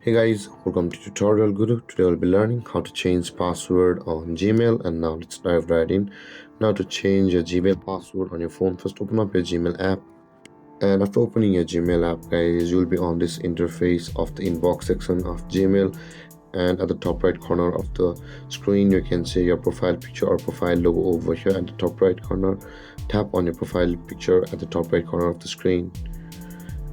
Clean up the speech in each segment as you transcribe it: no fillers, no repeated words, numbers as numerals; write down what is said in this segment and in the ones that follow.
Hey guys, welcome to Tutorial Guru. Today we'll be learning how to change password on Gmail, and now let's dive right in. Now to change your Gmail password on your phone, first open up your Gmail app, and after opening your Gmail app guys, you'll be on this interface of the inbox section of Gmail, and at the top right corner of the screen you can see your profile picture or profile logo over here at the top right corner. Tap on your profile picture at the top right corner of the screen,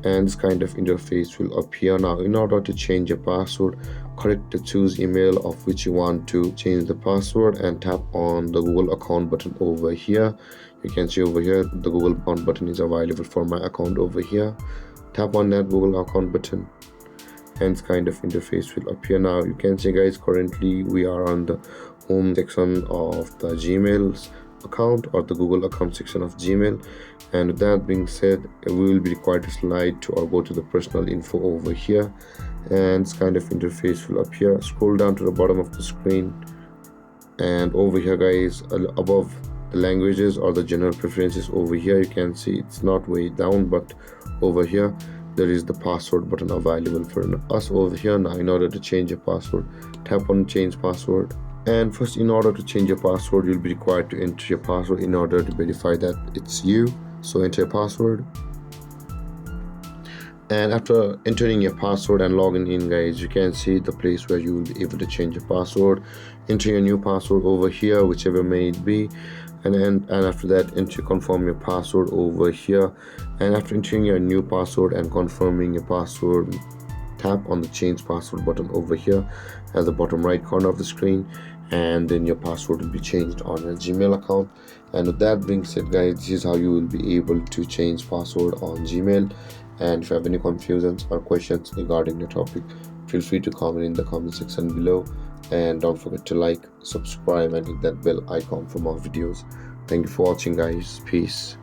and this kind of interface will appear. Now in order to change your password, click the choose email of which you want to change the password and tap on the Google account button over here. You can see over here the Google account button is available for my account over here. Tap on that Google account button and this kind of interface will appear. Now you can see guys, currently we are on the home section of the Gmail's account or the Google account section of Gmail, and with that being said, we will be required to slide to or go to the personal info over here, and this kind of interface will appear. Scroll down to the bottom of the screen, and over here guys, above the languages or the general preferences over here, you can see it's not way down, but over here there is the password button available for us over here. Now in order to change your password, tap on change password, and first in order to change your password you'll be required to enter your password in order to verify that it's you. So enter your password, and after entering your password and logging in guys, you can see the place where you will be able to change your password. Enter your new password over here, whichever may it be, and after that confirm your password over here. And after entering your new password and confirming your password, tap on the change password button over here at the bottom right corner of the screen, and then your password will be changed on your Gmail account. And with that being said guys, this is how you will be able to change password on Gmail. And if you have any confusions or questions regarding the topic, feel free to comment in the comment section below, and don't forget to like, subscribe and hit that bell icon for more videos. Thank you for watching guys. Peace.